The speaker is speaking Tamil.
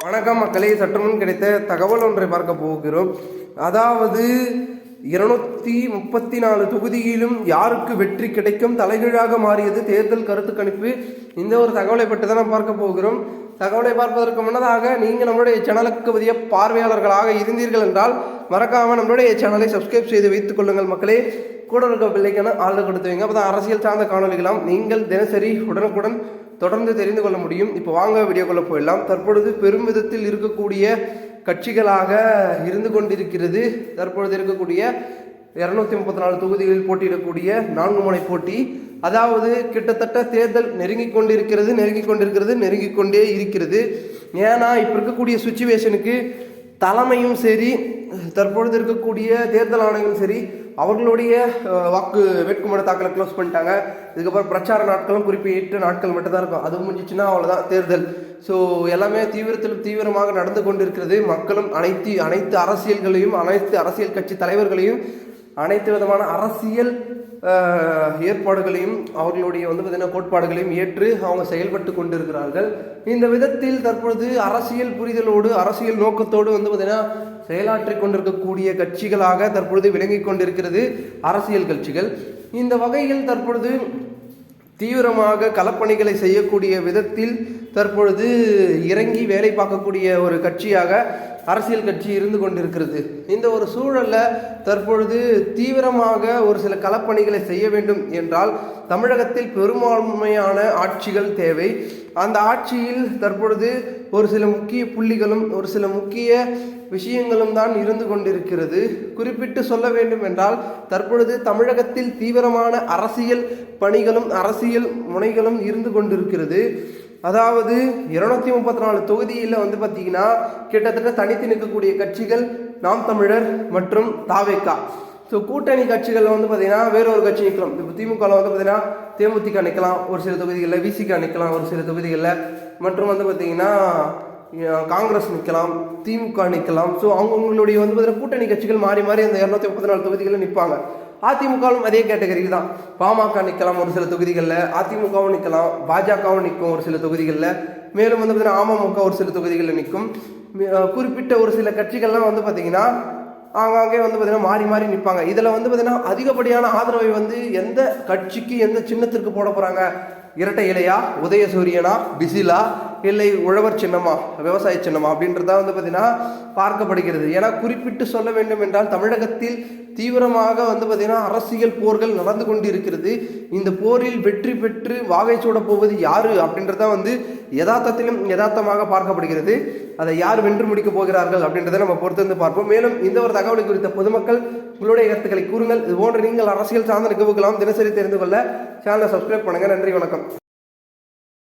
வணக்கம் மக்களே, சற்றுமுன் கிடைத்த தகவல் ஒன்றை பார்க்க போகிறோம். அதாவது 234 தொகுதியிலும் யாருக்கு வெற்றி கிடைக்கும், தலைகீழாக மாறியது தேர்தல் கருத்து கணிப்பு. இந்த ஒரு தகவலை பற்றி தான் நாம் பார்க்க போகிறோம். தகவலை பார்ப்பதற்கு முன்னதாக நீங்கள் நம்மளுடைய சேனலுக்கு புதிய பார்வையாளர்களாக இருந்தீர்கள் என்றால் மறக்காமல் நம்மளுடைய சேனலை சப்ஸ்கிரைப் செய்து வைத்துக் கொள்ளுங்கள் மக்களே. கூட இருக்க பிள்ளைக்கான ஆர்டர் கொடுத்து வைங்க. அப்போ தான் அரசியல் சார்ந்த காணொலிகளாம் நீங்கள் தினசரி உடனுக்குடன் தொடர்ந்து தெரிந்து கொள்ள முடியும். இப்போ வாங்க வீடியோக்குள்ளே போயிடலாம். தற்பொழுது பெரும் விதத்தில் இருக்கக்கூடிய கட்சிகளாக இருந்து கொண்டிருக்கிறது. தற்பொழுது இருக்கக்கூடிய 234 தொகுதிகளில் போட்டியிடக்கூடிய 4 முனை போட்டி. அதாவது கிட்டத்தட்ட தேர்தல் நெருங்கிக் கொண்டே இருக்கிறது. ஏன்னா இப்போ இருக்கக்கூடிய சுச்சுவேஷனுக்கு தலைமையும் சரி, தற்பொழுது இருக்கக்கூடிய தேர்தல் ஆணையங்களும் சரி, அவர்களுடைய வாக்கு வேட்புமனு தாக்கலை க்ளோஸ் பண்ணிட்டாங்க. இதுக்கப்புறம் பிரச்சார நாட்களும் குறிப்பிட்ட நாட்கள் மட்டும்தான் இருக்கும். அது முடிஞ்சிச்சுன்னா அவ்வளோதான் தேர்தல். ஸோ எல்லாமே தீவிரமாக நடந்து கொண்டிருக்கிறது. மக்களும் அனைத்து அரசியல்களையும், அனைத்து அரசியல் கட்சி தலைவர்களையும், அனைத்து விதமான அரசியல் ஏற்பாடுகளையும், அவர்களுடைய பார்த்தீங்கன்னா கோட்பாடுகளையும் ஏற்று அவங்க செயல்பட்டு கொண்டிருக்கிறார்கள். இந்த விதத்தில் தற்பொழுது அரசியல் புரிதலோடு, அரசியல் நோக்கத்தோடு பார்த்தீங்கன்னா செயலாற்றி கொண்டிருக்கக்கூடிய கட்சிகளாக தற்பொழுது விளங்கி கொண்டிருக்கிறது அரசியல் கட்சிகள். இந்த வகையில் தற்பொழுது தீவிரமாக களப்பணிகளை செய்யக்கூடிய விதத்தில் தற்பொழுது இறங்கி வேலை பார்க்கக்கூடிய ஒரு கட்சியாக அரசியல் கட்சி இருந்து கொண்டிருக்கிறது. இந்த ஒரு சூழலில் தற்பொழுது தீவிரமாக ஒரு சில களப்பணிகளை செய்ய வேண்டும் என்றால் தமிழகத்தில் பெரும்பான்மையான ஆட்சிகள் தேவை. அந்த ஆட்சியில் தற்பொழுது ஒரு சில முக்கிய புள்ளிகளும் ஒரு சில முக்கிய விஷயங்களும் தான் இருந்து கொண்டிருக்கிறது. குறிப்பிட்டு சொல்ல வேண்டும் என்றால் தற்பொழுது தமிழகத்தில் தீவிரமான அரசியல் பணிகளும் அரசியல் முனைகளும் இருந்து கொண்டிருக்கிறது. அதாவது 234 தொகுதியில் பார்த்தீங்கன்னா கிட்டத்தட்ட தனித்து நிற்கக்கூடிய கட்சிகள் நாம் தமிழர் மற்றும் தாவேகா. ஸோ கூட்டணி கட்சிகளில் பார்த்தீங்கன்னா வேறொரு கட்சி நிற்கலாம். இப்போ திமுகவில் பார்த்தீங்கன்னா தேமுதிக நிற்கலாம் ஒரு சில தொகுதிகளில், விசிக நிற்கலாம் ஒரு சில தொகுதிகளில், மற்றும் பார்த்தீங்கன்னா காங்கிரஸ் நிற்கலாம், திமுக நிற்கலாம். ஸோ அவங்களுடைய பார்த்தீங்கன்னா கூட்டணி கட்சிகள் மாறி மாறி அந்த 234 தொகுதிகளில் நிற்பாங்க. அதிமுகவும் அதே கேட்டகரிக்கு தான். பாமக நிற்கலாம் ஒரு சில தொகுதிகளில், அதிமுகவும் நிற்கலாம், பாஜகவும் நிற்கும் ஒரு சில தொகுதிகளில், மேலும் பார்த்தீங்கன்னா அமமுக ஒரு சில தொகுதிகளில் நிற்கும். குறிப்பிட்ட ஒரு சில கட்சிகள்லாம் பார்த்தீங்கன்னா ஆங்காங்கே பார்த்தீங்கன்னா மாறி மாறி நிற்பாங்க. இதில் பார்த்தீங்கன்னா அதிகப்படியான ஆதரவை எந்த கட்சிக்கு எந்த சின்னத்திற்கு போட போகிறாங்க, இரட்டை இலையா, உதயசூரியனா, பிசிலா, இல்லை உழவர் சின்னமா, விவசாய சின்னமா அப்படின்றதா பார்த்தீங்கன்னா பார்க்கப்படுகிறது. ஏன்னா குறிப்பிட்டு சொல்ல வேண்டும் என்றால் தமிழகத்தில் தீவிரமாக பார்த்தீங்கன்னா அரசியல் போர்கள் நடந்து கொண்டு இருக்கிறது. இந்த போரில் வெற்றி பெற்று வாகை சூட போவது யாரு அப்படின்றத யதார்த்தத்திலும் யதார்த்தமாக பார்க்கப்படுகிறது. அதை யார் வென்று முடிக்க போகிறார்கள் அப்படின்றத நம்ம பொறுத்து பார்ப்போம். மேலும் இந்த ஒரு தகவலை குறித்த பொதுமக்கள் உங்களுடைய கருத்துக்களை கூறுங்கள். இது போன்ற நீங்கள் அரசியல் சார்ந்த நிகழ்வுகளாம் தினசரி தெரிந்து கொள்ள சேனலை சப்ஸ்கிரைப் பண்ணுங்க. நன்றி, வணக்கம்.